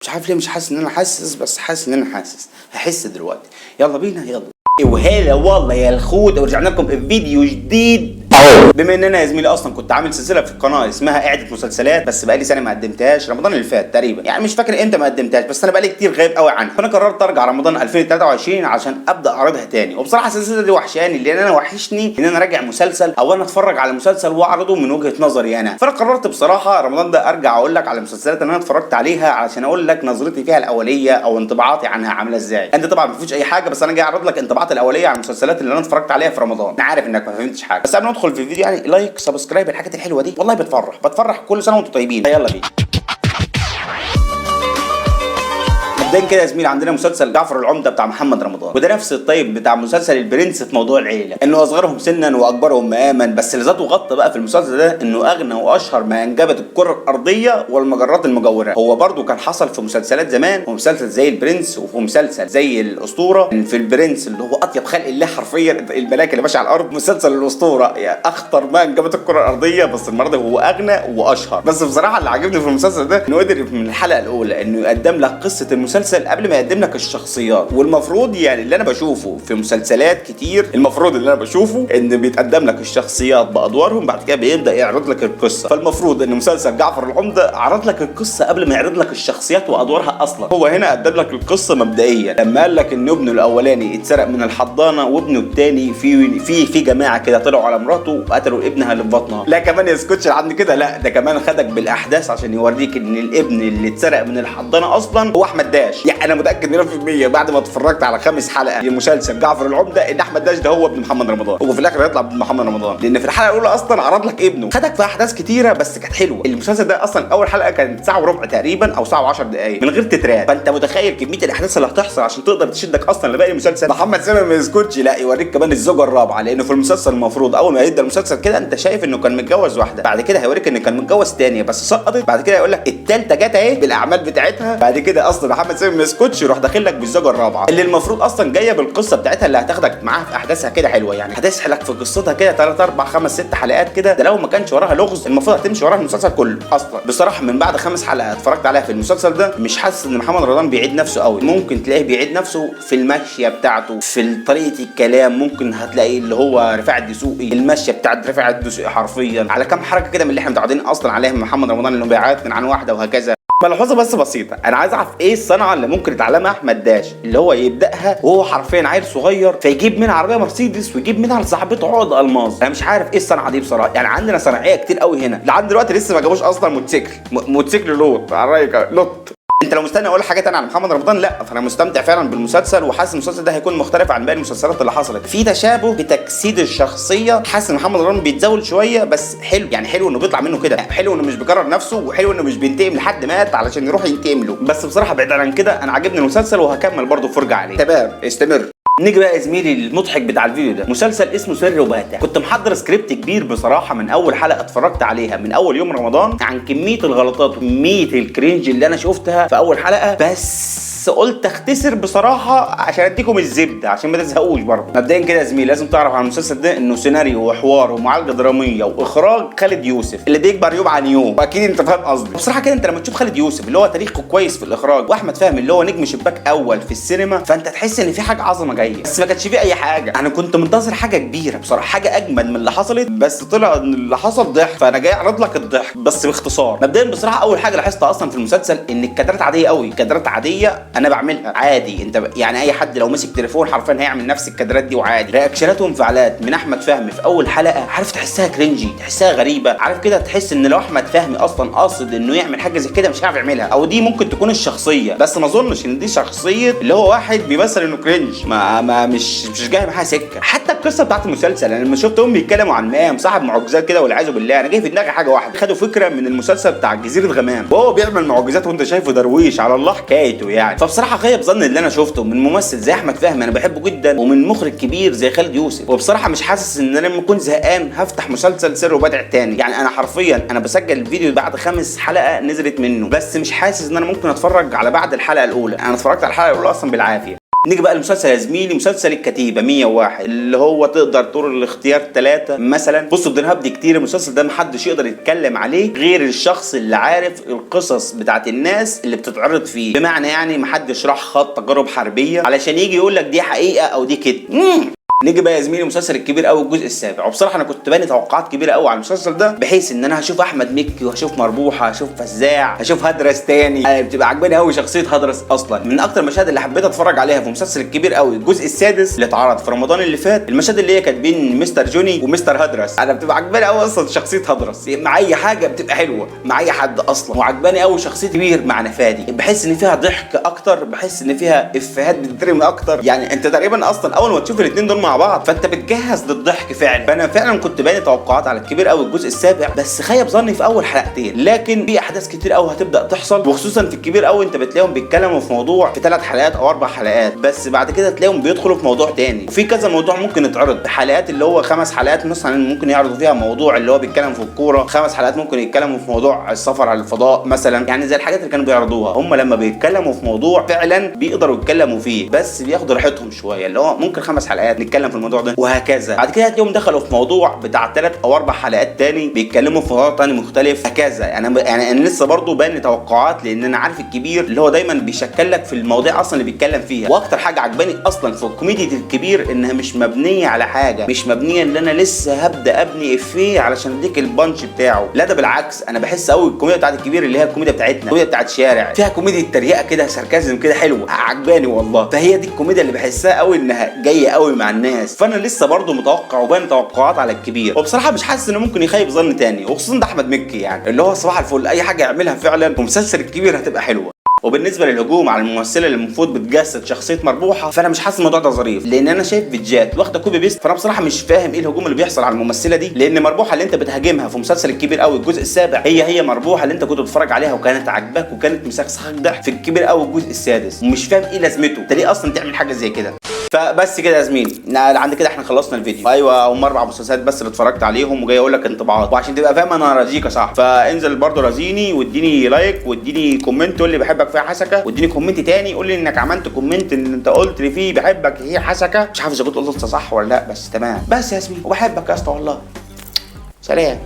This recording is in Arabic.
مش عارف ليه مش حاسس ان انا حاسس، بس حاسس ان انا حاسس. هحس دلوقتي. يلا بينا يلا. وهلا والله يا الخوت، ورجعنا لكم بفيديو جديد. بما ان انا يا زميلي اصلا كنت عامل سلسله في القناه اسمها اعاده مسلسلات، بس بقالي سنه ما قدمتهاش. رمضان اللي فات تقريبا، يعني مش فاكر امتى ما قدمتهاش، بس انا بقالي كتير غايب قوي عنها. فانا قررت ارجع رمضان 2023 عشان ابدا اعرضها تاني. وبصراحه السلسله دي وحشاني، لان انا وحشني ان انا راجع مسلسل او انا اتفرج على مسلسل واعرضه من وجهه نظري انا. فانا قررت بصراحه رمضان ده ارجع اقول لك على المسلسلات اللي انا اتفرجت عليها، عشان اقول لك نظرتي فيها الاوليه او انطباعاتي عنها عامله ازاي. انت طبعا ما فيش اي حاجه، بس انا جاي اعرض لك انطباعاتي الاوليه عن المسلسلات اللي انا اتفرجت عليها في رمضان. انا عارف انك ما فهمتش حاجه، بس قبل ما ندخل في الفيديو يعني لايك سبسكرايب، الحاجات الحلوه دي والله بتفرح. كل سنه وانتم طيبين. يلا بينا. مبدئيا كده يا زميلي عندنا مسلسل جعفر العمدة بتاع محمد رمضان، وده نفس الطيب بتاع مسلسل البرنس في موضوع العيله، انه اصغرهم سنا واكبرهم مقاما. بس اللي ذاته غطى بقى في المسلسل ده انه اغنى واشهر ما انجبت الكره الارضيه والمجرات المجوره. هو برضو كان حصل في مسلسلات زمان، ومسلسل زي البرنس وفي مسلسل زي الاسطوره. في البرنس اللي هو اطيب خلق الله حرفيا، الملاك اللي ماشي على الارض. مسلسل الاسطوره يعني اخطر ما انجبت الكره الارضيه، بس المره دي هو اغنى واشهر. بس بصراحه اللي عجبني في المسلسل ده انه قدر من الحلقه الاولى انه يقدم لك قصه المسلسل قبل ما يقدم لك الشخصيات. والمفروض يعني اللي انا بشوفه في مسلسلات كتير، المفروض اللي انا بشوفه ان بيتقدم لك الشخصيات بادوارهم، بعد كده بيبدا يعرض لك القصه. فالمفروض ان مسلسل جعفر العمدة عرض لك القصه قبل ما يعرض لك الشخصيات وادوارها اصلا. هو هنا قدم لك القصه مبدئيا لما قال لك ان ابنه الاولاني اتسرق من الحضانه، وابنه الثاني في جماعه كده طلعوا على مراته وقتلوا ابنها اللي في بطنها. لا كمان يسكتش عند كده، لا ده كمان خدك بالاحداث عشان يوريك ان الابن اللي اتسرق من الحضانه اصلا هو احمد داش. يعني انا متاكد 100% بعد ما اتفرجت على 5 حلقات لمسلسل جعفر العمدة ان احمد داش ده هو ابن محمد رمضان. هو في الاخر هيطلع ابن محمد رمضان، لان في الحلقه الاولى اصلا عرض لك ابنه. خدك في احداث كتيره بس كانت حلوه. المسلسل ده اصلا اول حلقه كانت ساعه وربع تقريبا او ساعه و10 دقائق من غير تترات. فانت متخيل كميه الاحداث اللي هتحصل عشان تقدر تشدك اصلا لباقي المسلسل. محمد سامي ما يسكتش، لا يوريك كمان الزوجه الرابعه، لانه في المسلسل المفروض اول ما يبدا المسلسل كده انت شايف انه كان متجوز واحده، بعد كده هيوريك انه كان متجوز ثانيه بس سقطت، بعد كده يقول لك الثالثه جت اهي بالاعمال بتاعتها. بعد كده اصلا محمد سامي ما يسكتش يروح داخل لك بالزوجه الرابعه اللي المفروض اصلا جايه بالقصه بتاعتها اللي هتاخدك معاها في احداثها كده حلوه. يعني هتسحلك في قصتها كده 3 4 5 6 حلقات كده. ده لو ما كانش وراها لغز المفروض هتمشي وراها المسلسل كله اصلا. بصراحه من بعد 5 حلقات اتفرجت عليها في المسلسل ده مش حاسس ان محمد رمضان بيعيد نفسه قوي. ممكن تلاقيه بيعيد نفسه في المشيه بتاعته، في طريقه الكلام. ممكن هتلاقي اللي هو رفاعي الدسوقي، المشيه بتاعت رفاعي الدسوقي حرفيا على كام حركه كده من اللي احنا متعودين اصلا عليها من محمد رمضان، انه بيعيط من عن واحده وهكذا. ملحوظه بس بسيطه، انا عايز اعرف ايه الصنعه اللي ممكن يتعلمها احمد داش، اللي هو يبداها وهو حرفيا عيل صغير فيجيب منها عربيه مرسيدس ويجيب منها لصاحبته عقد الماظ. انا مش عارف ايه الصنعه دي بصراحه. يعني عندنا صناعيه كتير قوي هنا لحد دلوقتي لسه ما جابوش اصلا موتوسيكل لوط على رايك لوط. انت لو مستني اقول حاجه تانية عن محمد رمضان، لا فانا مستمتع فعلا بالمسلسل، وحاسس المسلسل ده هيكون مختلف عن باقي المسلسلات اللي حصلت. في تشابه في تجسيد الشخصيه، حاسس ان محمد رمضان بيتزاول شويه بس حلو. يعني حلو انه بيطلع منه كده، حلو انه مش بيكرر نفسه، وحلو انه مش بينتقم لحد مات علشان يروح ينتقم له. بس بصراحه بعيد عن كده انا عاجبني المسلسل وهكمل برضه فرجه عليه. تمام استمر. نيجي بقى يا زميلي المضحك بتاع الفيديو ده، مسلسل اسمه سر وبهتة. كنت محضر سكريبت كبير بصراحه من اول حلقه اتفرجت عليها من اول يوم رمضان عن كميه الغلطات وكميه الكرنج اللي انا شفتها في اول حلقه، بس قلت اختصر بصراحه عشان اديكم الزبده عشان ما تزهقوش برضه. مبدئيا كده يا زميلي لازم تعرف عن المسلسل ده انه سيناريو وحوار ومعالجه دراميه واخراج خالد يوسف، اللي بيكبر يوم عن يوم، واكيد انت فاهم قصدي. بصراحه كده انت لما تشوف خالد يوسف اللي هو تاريخه كويس في الاخراج، واحمد فهمي اللي هو نجم شباك اول في السينما، فانت تحس ان في حاجه عظمه جايه. بس ما كانش فيه اي حاجه. انا كنت منتظر حاجه كبيره بصراحه، حاجه اجمد من اللي حصلت، بس طلع ان اللي حصل ضحك. فانا جاي اعرض لك الضحك بس باختصار. مبدئيا بصراحه اول حاجه لاحظتها اصلا في المسلسل ان الكادرات عاديه قوي، كادرات عاديه انا بعملها عادي. انت يعني اي حد لو مسك تليفون حرفيا هيعمل نفس الكادرات دي وعادي. رياكشنات وانفعالات من احمد فهمي في اول حلقه، عارف تحسها كرنجي، تحسها غريبه، عارف كده تحس ان لو احمد فهمي اصلا قاصد انه يعمل حاجه زي كده مش هيعرف يعملها، او دي ممكن تكون الشخصيه. بس ما اظنش ان دي شخصيه اللي هو واحد بيمثل انه كرنج. ما مش جاي معاها سكه. حتى القصه بتاعت المسلسل انا لما شفتهم بيتكلموا عن مام صاحب معجزات كده والعياذ بالله، انا جاي في دماغي حاجه واحده، خدوا فكره من المسلسل بتاع جزيره غمام وهو بيعمل معجزات وانت شايفه درويش على الله حكايته يعني. فبصراحه غيب ظن اللي انا شفته من ممثل زي احمد فهمي انا بحبه جدا، ومن مخرج كبير زي خالد يوسف. وبصراحه مش حاسس ان انا لما اكون زهقان هفتح مسلسل سر وبدع تاني. يعني انا حرفيا انا بسجل الفيديو بعد 5 حلقه نزلت منه، بس مش حاسس ان انا ممكن اتفرج على بعد الحلقه الاولى. انا اتفرجت على الحلقه الاولى اصلا بالعافيه. نيجي بقى المسلسل يا زميلي، مسلسل الكتيبه 101 اللي هو تقدر تقول الاختيار 3 مثلا. بصوا بدون هبد كتير، المسلسل ده محدش يقدر يتكلم عليه غير الشخص اللي عارف القصص بتاعت الناس اللي بتتعرض فيه، بمعنى يعني محدش راح خط تجارب حربيه علشان يجي يقول لك دي حقيقه او دي كده. نيجي بقى يا زميلي المسلسل الكبير قوي الجزء السابع، وبصراحه انا كنت باني توقعات كبيره قوي على المسلسل ده، بحيث ان انا هشوف احمد مكي وهشوف مربوحه، هشوف فزاع، هشوف هدرس تاني. انا بتبقى عجباني قوي شخصيه هدرس اصلا، من اكتر المشاهد اللي حبيت اتفرج عليها في المسلسل الكبير قوي الجزء السادس اللي اتعرض في رمضان اللي فات، المشاهد اللي هي كانت بين مستر جوني ومستر هدرس. انا بتبقى عجباني قوي اصلا شخصيه هدرس مع اي حاجه بتبقى حلوه مع اي حد اصلا، وعجباني قوي شخصيه كبير مع نفادي، بحس ان فيها ضحك اكتر، بحس ان فيها افيهات بتترمي اكتر. يعني انت تقريبا اصلا اول ما تشوف الاثنين دول مع بعض فانت جهز للضحك فعلا. فانا فعلا كنت باني توقعات على الكبير قوي الجزء السابع، بس خيب ظني في اول حلقتين، لكن في احداث كتير قوي هتبدا تحصل، وخصوصا في الكبير قوي انت بتلاقيهم بيتكلموا في موضوع في 3 حلقات او 4 حلقات، بس بعد كده تلاقيهم بيدخلوا في موضوع تاني، وفي كذا موضوع ممكن يتعرض حلقات اللي هو 5 حلقات مثلا ممكن يعرضوا فيها موضوع اللي هو بيتكلم في الكوره، 5 حلقات ممكن يتكلموا في موضوع السفر على الفضاء مثلا، يعني زي الحاجات اللي كانوا بيعرضوها. هم لما بيتكلموا في موضوع فعلا بيقدروا يتكلموا فيه، بس بياخدوا راحتهم شويه، اللي هو ممكن 5 حلقات نتكلم في الموضوع ده وهكذا. بعد كده هتلاقيهم دخلوا في موضوع بتاع 3 أو 4 حلقات تاني بيتكلموا في موضوع تاني مختلف هكذا. يعني انا لسه برضو باني توقعات، لان انا عارف الكبير اللي هو دايما بيشكل لك في المواضيع اصلا اللي بيتكلم فيها. واكتر حاجه عجباني اصلا في كوميديا الكبير انها مش مبنيه على حاجه، مش مبنيه ان انا لسه هبدا ابني افيه علشان اديك البانش بتاعه، لا ده بالعكس. انا بحس قوي الكوميديا بتاعت الكبير اللي هي الكوميديا بتاعتنا، الكوميديا بتاعت شارع، فيها كوميديا تريقه كده، ساركازم كده حلوه، عجباني والله. فهي دي الكوميديا اللي بحسها قوي انها جايه قوي مع الناس، فانا لسه برضو متوقع وباني توقعات على الكبير، وبصراحه مش حاسس انه ممكن يخيب ظن تاني، وخصوصا ده احمد مكي يعني اللي هو صباح الفل، اي حاجه يعملها فعلا في مسلسل الكبير هتبقى حلوه. وبالنسبه للهجوم على الممثله اللي المفروض بتجسد شخصيه مربوحه، فانا مش حاسس الموضوع ده ظريف، لان انا شايف فيديوهات واخده كوبي بيست، فانا بصراحه مش فاهم ايه الهجوم اللي بيحصل على الممثله دي، لان مربوحه اللي انت بتهاجمها في مسلسل الكبير قوي الجزء السابع هي مربوحه اللي انت كنت بتتفرج عليها وكانت عاجباك وكانت مسخسخك ضحك في الكبير قوي الجزء السادس، ومش فاهم ايه لازمته، انت ليه اصلا تعمل حاجه زي كده؟ فبس كده يا زميلي، عند كده احنا خلصنا الفيديو. ايوه هم 4 مسلسلات بس اللي اتفرجت عليهم، وجاي اقول لك انطباعات، وعشان تبقى فاهم انا راضيك يا صاحبي، فانزل برضو رازيني واديني لايك واديني كومنت قول لي بحبك فيها حسكه، واديني كومنت تاني قول لي انك عملت كومنت ان انت قلت لي فيه بحبك هي حسكه، مش عارف اذا كنت قلت صح ولا لا، بس تمام. بس يا زميلي وبحبك يا اسطى والله. سلام.